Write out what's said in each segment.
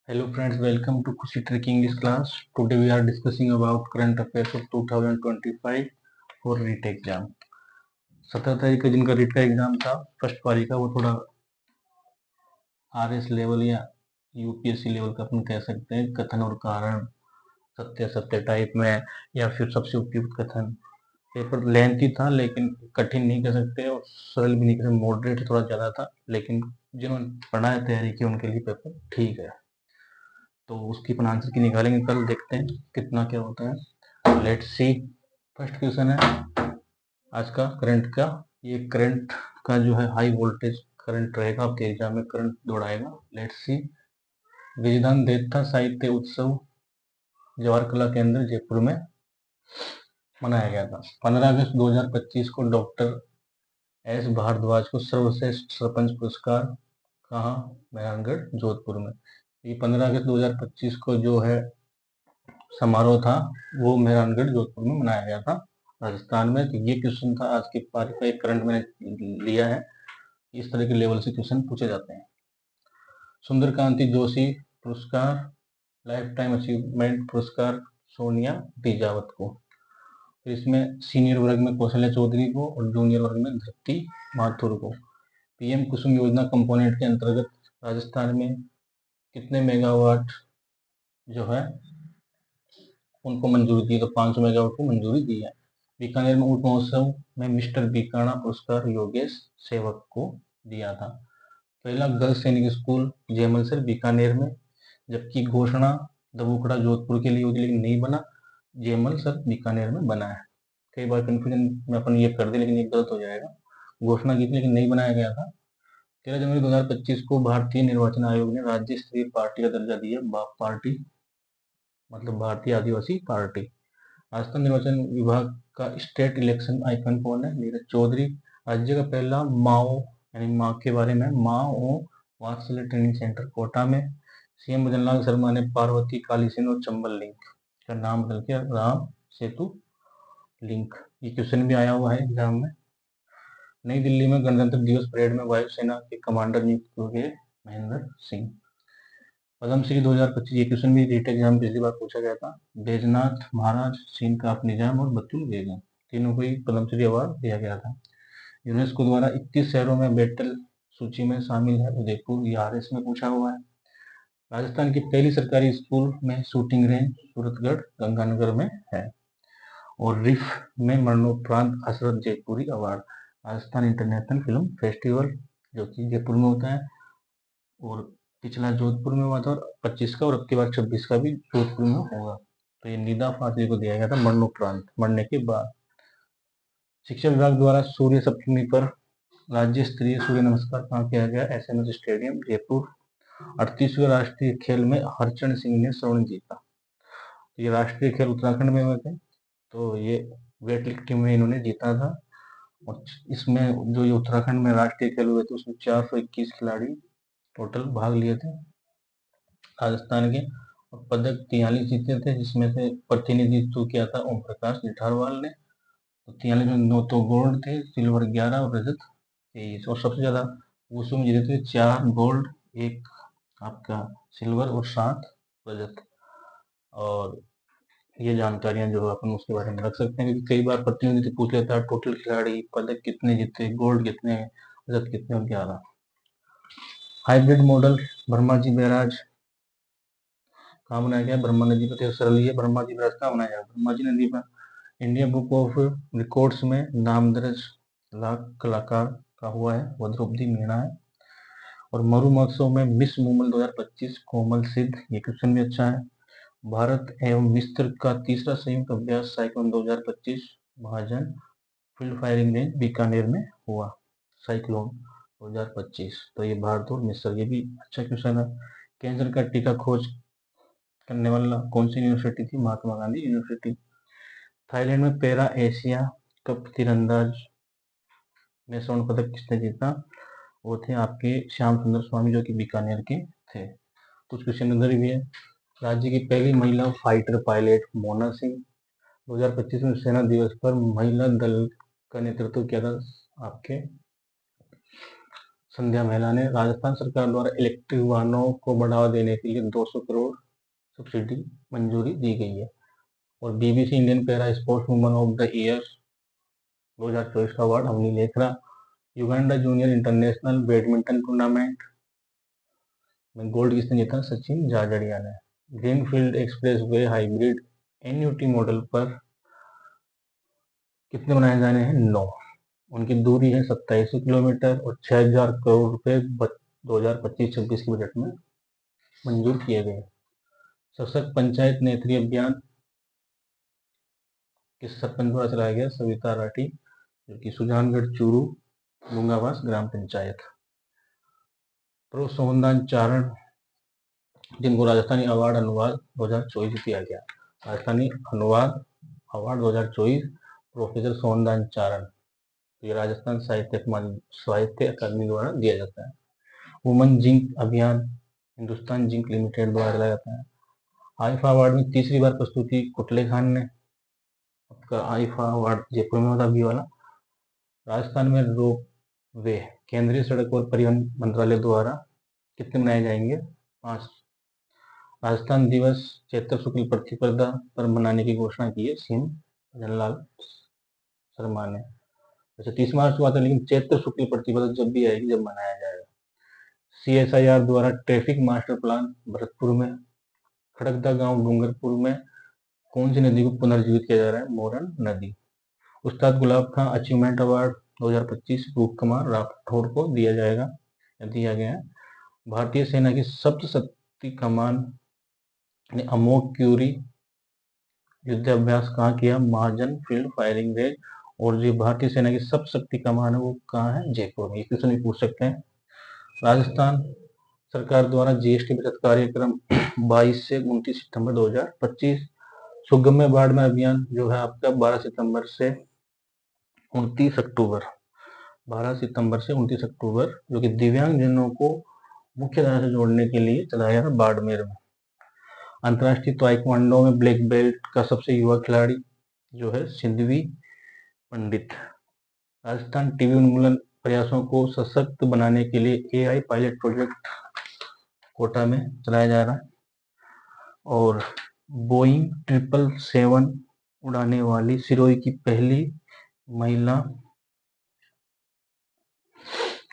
Hello friends, welcome to Kushi Trick English class. Today we are discussing about current affairs of 2025 for REIT exam. 17 तारीख का जिनका REIT का exam था first पारी का, वो थोड़ा RS लेवल या UPSC लेवल का अपन कह सकते हैं, कथन और कारण सत्य सत्य टाइप में, या फिर सबसे उपयुक्त कथन। पेपर लेंथी था लेकिन कठिन नहीं कह सकते और सरल भी नहीं कह सकते, मॉडरेट थोड़ा ज़्यादा था, लेकिन जिन्होंने पढ़ा है तैयारी की उनके लिए पेपर ठीक है। तो उसकी अपन आंसर की निकालेंगे, कल देखते हैं कितना क्या होता है। Let's see. फर्स्ट क्वेश्चन है आज का करंट का। ये करंट का जो है हाई वोल्टेज करंट रहेगा, आपके एग्जाम में करंट दौड़ाएगा। Let's see. विजयदान देवता साहित्य उत्सव जवाहर कला केंद्र जयपुर में मनाया गया था। 15 अगस्त 2025 को डॉक्टर एस भारद्वाज को सर्वश्रेष्ठ सरपंच पुरस्कार कहाँ? मेहरानगढ़ जोधपुर में। ये 15 अगस्त 2025 को जो है समारोह था वो मेहरानगढ़ जोधपुर में मनाया गया था राजस्थान में। तो ये क्वेश्चन था आज की पारी का, एक करंट मैंने लिया है, इस तरह के लेवल से क्वेश्चन पूछे जाते हैं। सुंदर कांति जोशी पुरस्कार, लाइफ टाइम अचीवमेंट पुरस्कार सोनिया बीजावत को। फिर इसमें सीनियर वर्ग में कौशल्या चौधरी को और जूनियर वर्ग में धृति माथुर को। पीएम कुसुम योजना कंपोनेंट के अंतर्गत राजस्थान में कितने मेगावाट जो है उनको मंजूरी दी? तो 500 मेगावाट को मंजूरी दी है। बीकानेर में ऊंट महोत्सव में मिस्टर बीकाना पुरस्कार योगेश सेवक को दिया था। पहला गर्ल्स सैनिक स्कूल जयमलसर बीकानेर में, जबकि घोषणा दबुकड़ा जोधपुर के लिए हुई थी लेकिन नहीं बना, जयमलसर बीकानेर में बना है। कई बार कंफ्यूजन में अपन ये कर दे लेकिन ये गलत हो जाएगा। घोषणा की थी लेकिन नहीं बनाया गया था। 13 जनवरी 2025 को भारतीय निर्वाचन आयोग ने राज्य स्तरीय पार्टी का दर्जा दिया। बाप पार्टी मतलब भारतीय आदिवासी पार्टी। राजस्थान निर्वाचन विभाग का स्टेट इलेक्शन आइकन कौन है? नीरज चौधरी। राज्य का पहला माओ यानी माँ के बारे में माओ वात्सल्य ट्रेनिंग सेंटर कोटा में। सीएम भजनलाल शर्मा ने पार्वती कालीसिंध और चंबल लिंक का नाम बदल के राम सेतु लिंक। ये क्वेश्चन भी आया हुआ है एग्जाम में। नई दिल्ली में गणतंत्र दिवस परेड में वायुसेना के कमांडर नियुक्त हुए महेंद्र सिंह। पद्मश्री 2025, ये क्वेश्चन भी रीट एग्जाम पिछली बार पूछा गया था। बैजनाथ महाराज, सीन काफ निजाम और बतुल बेगम, तीनों को ही पद्मश्री अवार्ड दिया गया था। यूनेस्को द्वारा 21 शहरों में बेटल सूची में शामिल है उदयपुर, ये RS में पूछा हुआ है। राजस्थान की पहली सरकारी स्कूल में शूटिंग रेंज सूरतगढ़ गंगानगर में है। और रिफ में मरणोपरांत Hasrat Jaipuri award Rajasthan international film festival जो कि जयपुर में होता है, और पिछला जोधपुर में हुआ था, और 25 का और अब की बार 26 का भी जोधपुर में होगा। तो ये निदा फातली को दिया गया था मरणोपरांत, मरने के बाद। शिक्षा विभाग द्वारा सूर्य सप्तमी पर राज्य स्तरीय सूर्य नमस्कार कहाँ किया गया? SMS stadium Jaipur. 38वें राष्ट्रीय खेल में हरचंद सिंह ने स्वर्ण जीता। ये राष्ट्रीय खेल उत्तराखंड में हुए थे, तो ये वेट लिफ्टिंग में इन्होंने जीता था। और इसमें जो ये उत्तराखंड में राष्ट्रीय खेल हुए थे उसमें 421 खिलाड़ी टोटल भाग लिए थे राजस्थान के, और पदक 43 जीते थे, जिसमें से प्रतिनिधित्व किया था ओम प्रकाश लिठारवाल ने। तो 43 में 9 तो गोल्ड थे, सिल्वर 11 और रजत 23। और सबसे ज्यादा वुशु में जीते थे 4 गोल्ड, 1 आपका सिल्वर और 7 रजत। और ये जानकारियां जो अपन उसके बारे में रख सकते हैं, क्योंकि कई बार प्रतिनिधित्व पूछ लेता है, टोटल खिलाड़ी पदक कितने जीते, गोल्ड कितने, रजत कितने और 11। हाइब्रिड मॉडल ब्रह्माजी बैराज कहाँ बनाया गया? ब्रह्मा नदी पर। सरल है, ब्रह्माजी बैराज कहाँ बनाया गया? ब्रह्माजी नदी पर। इंडिया बुक ऑफ रिकॉर्ड्स में नाम दर्ज लाख कलाकार का हुआ है, वो द्रौपदी मीणा है। और मरु महोत्सव में मिस मूमल 2025 कोमल सिद्ध, ये क्वेश्चन भी अच्छा है। भारत एवं मिस्र का तीसरा संयुक्त अभ्यास साइक्लोन 2025 महाजन फील्ड फायरिंग रेंज बीकानेर में हुआ। साइक्लोन 2025, तो ये भारत और मिस्र, ये भी अच्छा क्वेश्चन है। कैंसर का टीका खोज करने वाला कौन सी यूनिवर्सिटी थी? महात्मा गांधी यूनिवर्सिटी। थाईलैंड में पैरा एशिया कप तीरंदाज में स्वर्ण पदक किसने जीता? वो थे आपके श्याम सुंदर स्वामी, जो कि बीकानेर के थे। कुछ क्वेश्चन उधर भी है। राज्य की पहली महिला फाइटर पायलट मोना सिंह। 2025 में सेना दिवस पर महिला दल का नेतृत्व किया था आपके संध्या महिला ने राजस्थान सरकार द्वारा इलेक्ट्रिक वाहनों को बढ़ावा देने के लिए 200 करोड़ सब्सिडी मंजूरी दी गई है। और BBC Indian para sports woman of the year 2024 का award Avani Lekhara. Uganda junior international badminton tournament में गोल्ड किसने जीता? सचिन जाजड़िया ने। Greenfield expressway hybrid annuity model पर कितने बनाए जाने हैं? 9। उनकी दूरी है 2700 किलोमीटर और 6000 करोड़ रुपए 2025-26 के बजट में मंजूर किए गए। सशक्त पंचायत नेत्री अभियान किस सरपंच द्वारा चलाया गया? सविता राठी, जो कि सुजानगढ़ चूरू गूंगावास ग्राम पंचायत। प्रो सोहनदान चारण, जिनको राजस्थानी अवार्ड अनुवाद 2024 दिया गया। राजस्थानी अनुवाद अवार्ड 2024 प्रोफेसर सोहनदान चारण, ये राजस्थान साहित्य अकादमी द्वारा दिया जाता है। वुमन जिंक अभियान हिंदुस्तान जिंक लिमिटेड द्वारा चलाया जाता है। आईफा अवार्ड में तीसरी बार प्रस्तुति कुटले खान ने। आपका आईफा अवार्ड जयपुर में होता अभी वाला। राजस्थान में रोप वे केंद्रीय सड़क और परिवहन मंत्रालय द्वारा कितने मनाए जाएंगे? 5। राजस्थान दिवस चैत्र शुक्ल प्रतिपदा पर मनाने की घोषणा की है सीएम जनरल शर्मा ने। वैसे 30 मार्च को आता है, लेकिन चैत्र शुक्ल प्रतिपदा जब भी आएगी जब मनाया जाएगा। सीएसआईआर द्वारा ट्रैफिक मास्टर प्लान भरतपुर में। खड़गदा गांव डूंगरपुर में कौन सी नदी को पुनर्जीवित किया जा रहा है? मोरन नदी। उस्ताद गुलाब खां अचीवमेंट अवार्ड 2025 रूप कुमार राठौर को दिया गया है। भारतीय सेना की सप्तशक्ति कमान ने अमोक क्यूरी युद्धाभ्यास कहाँ किया? महाजन फील्ड फायरिंग रेंज। और जो भारतीय सेना की सप्तशक्ति कमान है वो कहाँ है? जयपुर में। ये क्वेश्चन भी पूछ सकते हैं। राजस्थान सरकार द्वारा जीएसटी बचत कार्यक्रम 22 से 29 सितंबर 2025। सुगम्य बाढ़ अभियान जो है आपका 12 सितंबर से 29 अक्टूबर, जो कि दिव्यांगजनों को मुख्य धारा से जोड़ने के लिए चलाया गया बाड़मेर में। अंतर्राष्ट्रीय ताइक्वांडो में ब्लैक बेल्ट का सबसे युवा खिलाड़ी जो है सिंधवी पंडित। राजस्थान टीबी उन्मूलन प्रयासों को सशक्त बनाने के लिए एआई पायलट प्रोजेक्ट कोटा में चलाया जा रहा है। और बोइंग 777 उड़ाने वाली सिरोही की पहली महिला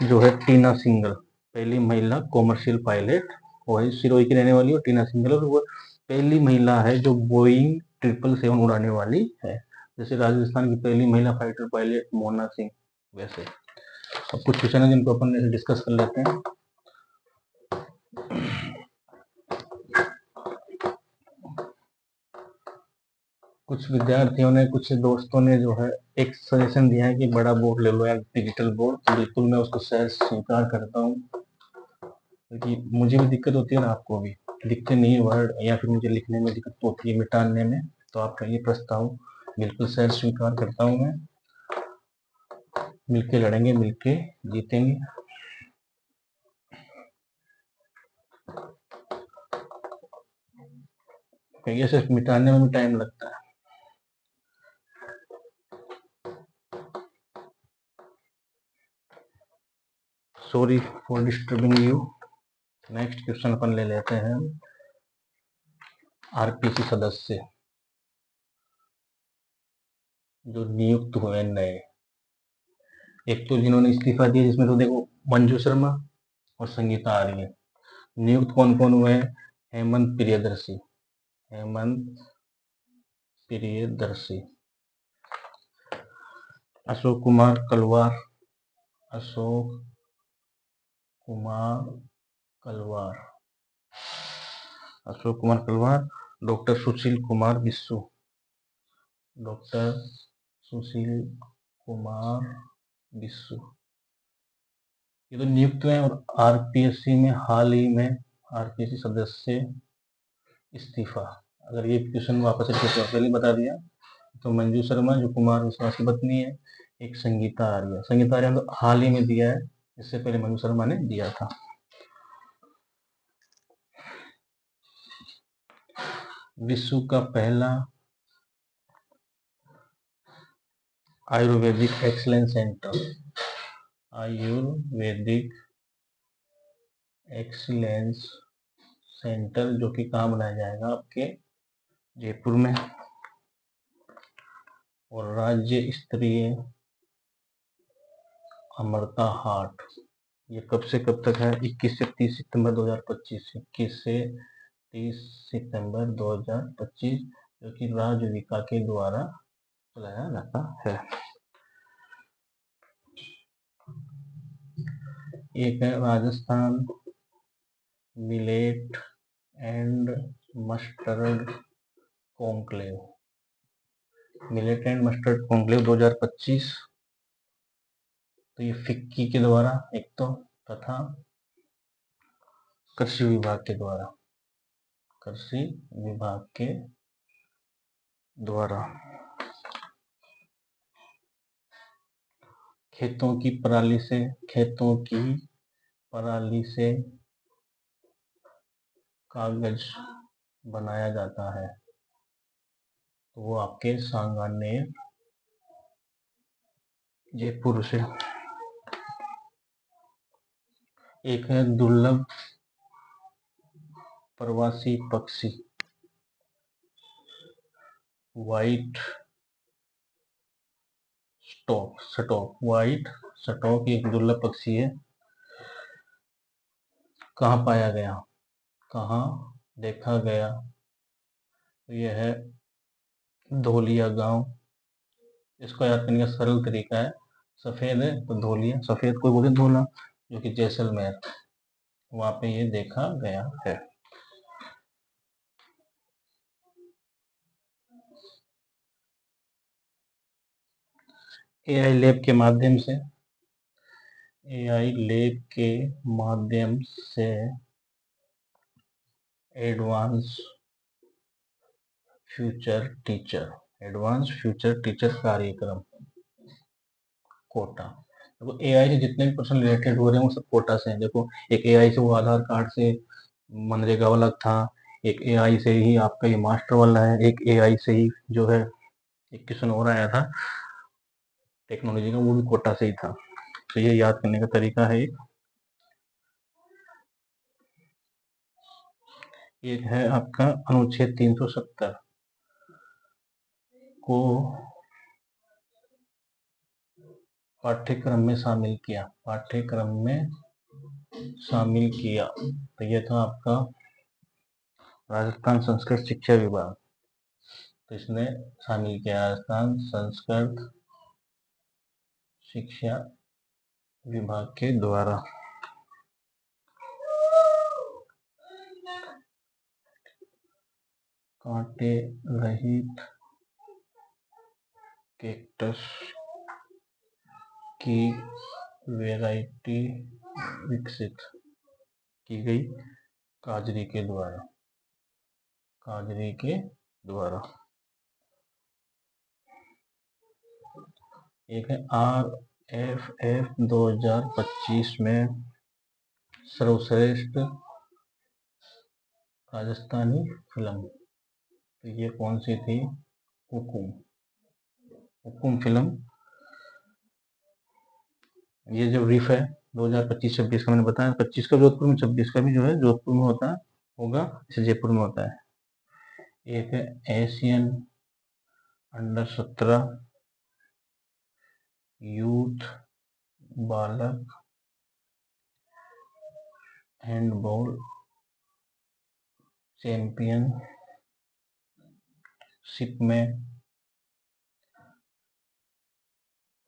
जो है टीना सिंगल, पहली महिला कॉमर्शियल पायलट वही सिरोही की रहने वाली और टीना सिंगल, और वो पहली महिला है जो बोइंग 777 उड़ाने वाली है। जैसे राजस्थान की पहली महिला फाइटर पायलट मोना सिंह, वैसे अब कुछ क्वेश्चन है जिनको अपन डिस्कस कर लेते हैं। कुछ विद्यार्थियों ने, कुछ दोस्तों ने जो है एक सजेशन दिया है कि बड़ा बोर्ड ले लो या डिजिटल बोर्ड, तो बिल्कुल मैं उसको स्वीकार करता हूँ, क्योंकि मुझे भी दिक्कत होती है और आपको भी दिखते नहीं है वर्ड, या फिर मुझे लिखने में दिक्कत होती है मिटाने में, तो आपका ये प्रस्ताव बिल्कुल स्वीकार करता हूँ मैं। मिलके लड़ेंगे, मिलके जीतेंगे। ये सिर्फ मिटाने में भी टाइम लगता है। Sorry for disturbing you. Next question अपन ले लेते हैं आरपीसी सदस्य जो नियुक्त हुए नए। एक तो जिन्होंने इस्तीफा दिया, जिसमें तो देखो मंजू शर्मा और संगीता आर्य। नियुक्त कौन कौन हुए? हेमंत प्रियदर्शी, अशोक कुमार कलवार, डॉक्टर सुशील कुमार बिस्सू, ये तो नियुक्त हुए। और आरपीएससी में हाल ही में आरपीएससी सदस्य इस्तीफा, अगर ये क्वेश्चन वापस से पहले बता दिया तो मंजू शर्मा जो कुमार विश्वास की पत्नी है, एक संगीता आर्य तो हाल ही में दिया है, इससे पहले मंजू शर्मा ने दिया था। विश्व का पहला Ayurvedic excellence centre excellence centre, जो कि कहाँ बनाया जाएगा, आपके जयपुर में। और राज्य स्तरीय अमरता हाट, ये कब से कब तक है? 21 से 30 सितंबर 2025। 21 से 30 सितंबर 2025, जो कि राजविका के द्वारा चलाया जाता है। एक है Rajasthan millet and mustard conclave. Millet and mustard conclave 2025, तो ये फिक्की के द्वारा एक तो, तथा कृषि विभाग के द्वारा, कृषि विभाग के द्वारा। खेतों की पराली से कागज बनाया जाता है, तो वो आपके सांगानेर जयपुर से। एक है दुर्लभ प्रवासी पक्षी, व्हाइट व्हाइट स्टॉक एक दुर्लभ पक्षी है। कहाँ पाया गया, कहाँ देखा गया? तो यह है धोलिया गांव। इसको याद करने का सरल तरीका है, सफेद है तो धोलिया, सफेद कोई बोले धोला, जो कि जैसलमेर, वहां पे ये देखा गया है। एआई लैब के माध्यम से एडवांस फ्यूचर टीचर कार्यक्रम कोटा। देखो एआई से जितने भी पर्सन रिलेटेड हो रहे हैं वो सब कोटा से हैं। देखो एक एआई से वो आधार कार्ड से मनरेगा वाला था, एक एआई से ही आपका ये मास्टर वाला है, एक एआई से ही जो है एक क्वेश्चन और आया था टेक्नोलॉजी का, वो भी कोटा से ही था। तो ये याद करने का तरीका है। एक है आपका अनुच्छेद 370 को पाठ्यक्रम में शामिल किया। तो ये था आपका राजस्थान संस्कृत शिक्षा विभाग, तो इसने शामिल किया राजस्थान संस्कृत शिक्षा विभाग के द्वारा। कांटे रहित कैक्टस की वैरायटी विकसित की गई काजरी के द्वारा। एक है RFF 2025 में सर्वश्रेष्ठ राजस्थानी फिल्म, तो ये कौन सी थी? हुकुम फिल्म। ये जो रिफ है 2025-26 का मैंने बताया, 25 का जोधपुर में, 26 का भी जो है जोधपुर में होगा, इसे जयपुर में होता है। एक है एशियन अंडर-17 यूथ बालक हैंडबॉल चैंपियनशिप में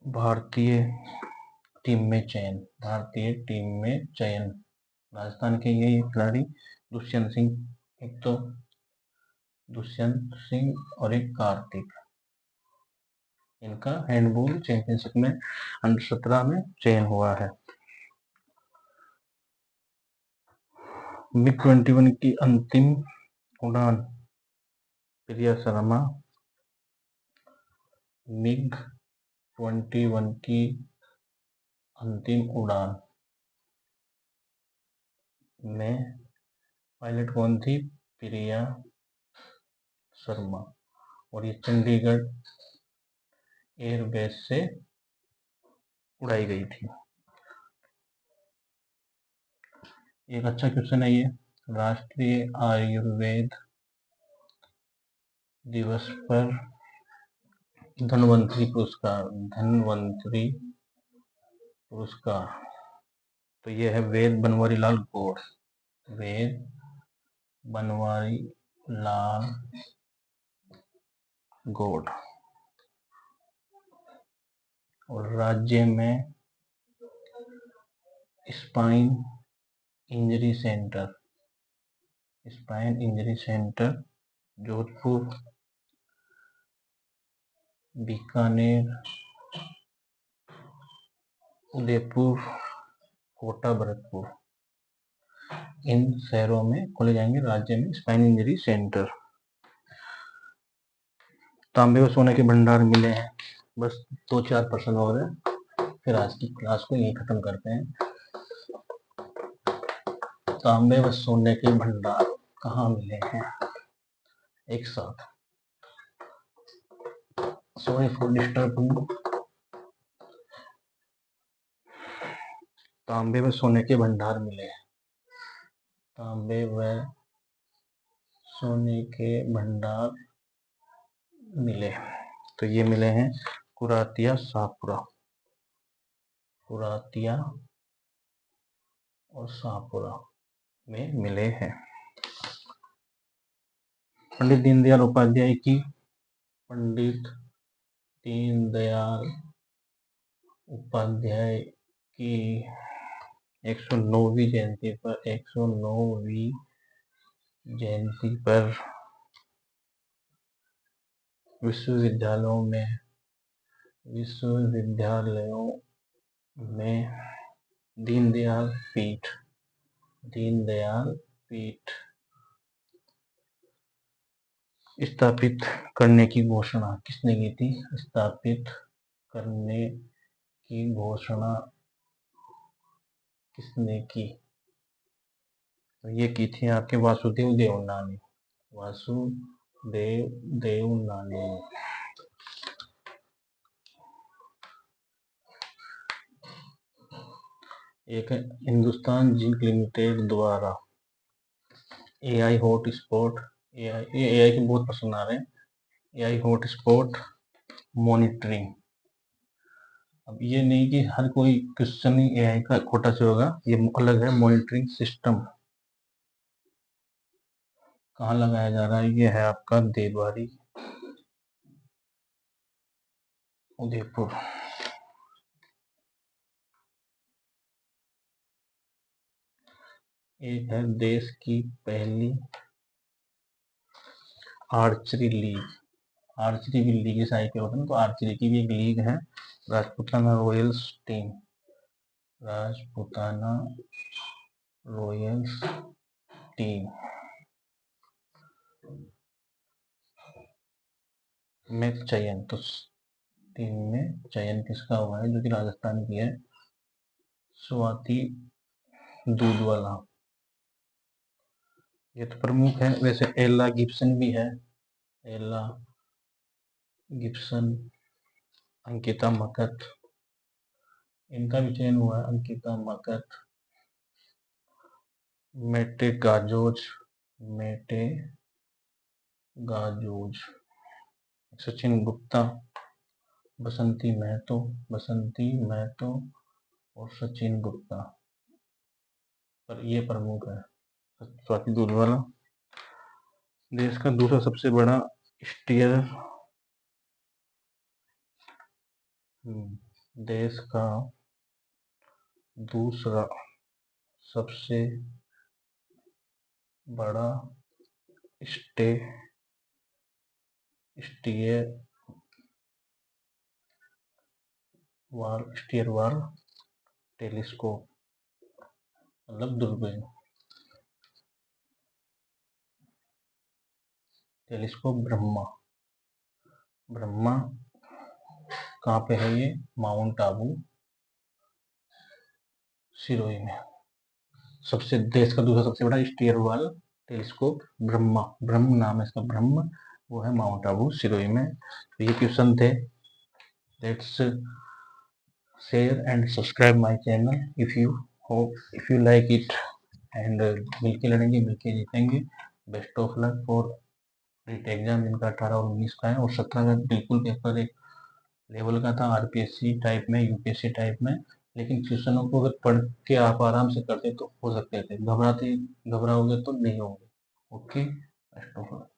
भारतीय टीम में चयन। राजस्थान के ये खिलाड़ी दुष्यंत सिंह और एक कार्तिक, इनका हैंडबॉल चैंपियनशिप में अंडर-17 में चयन हुआ है। MiG-21 की अंतिम उड़ान, प्रिया शर्मा। MiG-21 की अंतिम उड़ान में पायलट कौन थी? प्रिया शर्मा, और ये चंडीगढ़ एयरबेस से उड़ाई गई थी। एक अच्छा क्वेश्चन है ये। राष्ट्रीय आयुर्वेद दिवस पर धन्वंतरी पुरस्कार तो ये है वेद बनवारी लाल गौड़। वेद बनवारी लाल गौड़। और राज्य में spine injury centre Jodhpur, Bikaner, Udaipur, Kota, Bharatpur, इन शहरों में खोले जाएंगे राज्य में स्पाइन इंजरी सेंटर। तांबे व सोने के भंडार मिले हैं। बस 2-4 प्रश्न और है, फिर आज की क्लास को यहीं खत्म करते हैं। तांबे व सोने के भंडार कहाँ मिले हैं? एक साथ। Sorry for disturbing. तांबे व सोने के भंडार मिले हैं। तांबे व सोने के भंडार मिले, तो ये मिले हैं कुरातिया, शाहपुरा। कुरातिया और शाहपुरा में मिले हैं। पंडित दीनदयाल उपाध्याय की 109वीं जयंती पर विश्वविद्यालयों में दीनदयाल पीठ स्थापित करने की घोषणा किसने की थी? स्थापित करने की घोषणा किसने की? तो ये की थी आपके वासुदेव देवनानी। वासुदेव देवनानी। एक है हिंदुस्तान जिंक लिमिटेड द्वारा एआई हॉटस्पॉट। एआई के बहुत पसंद आ रहे हैं। AI hotspot monitoring. अब ये नहीं कि हर कोई क्वेश्चन ही एआई का खोटा से होगा, ये अलग है। मॉनिटरिंग सिस्टम कहाँ लगाया जा रहा है? ये है आपका देवबारी, उदयपुर। एक है देश की पहली आर्चरी लीग। आर्चरी भी लीग इस आई पे होता है ना, तो आर्चरी की भी एक लीग है, Rajputana Royals team. Rajputana Royals team में चयन, तो टीम में चयन किसका हुआ है? जो कि राजस्थान की है, स्वाति दूधवाला। ये तो प्रमुख है। वैसे एला गिब्सन भी है। एला गिब्सन, अंकिता मकत, इनका भी चयन हुआ है। अंकिता मकत, मेटे गाजोज, सचिन गुप्ता, बसंती महतो और सचिन गुप्ता, पर ये प्रमुख है स्वाति दूधवाला। देश का दूसरा सबसे बड़ा स्टीयर देश का दूसरा सबसे बड़ा स्टीयर वाल टेलीस्कोप, मतलब दूरबीन टेलीस्कोप ब्रह्मा कहाँ पे है? ये माउंट आबू, सिरोही में। देश का दूसरा सबसे बड़ा स्टीयर वाल टेलीस्कोप ब्रह्म नाम है इसका, ब्रह्म, वो है माउंट आबू, सिरोही में। तो ये क्वेश्चन थे। Let's share and subscribe my channel if you like it. And मिलके लड़ेंगे, मिलके जीतेंगे। Best of luck for NEET exam जिनका 18 और 19 का है, और 17 का बिल्कुल पेपर एक लेवल का था, आरपीएससी टाइप में, यूपीएससी टाइप में। लेकिन क्वेश्चनों को अगर पढ़ के आप आराम से करते तो हो सकते थे, घबराओगे तो नहीं होंगे। Okay, best of luck.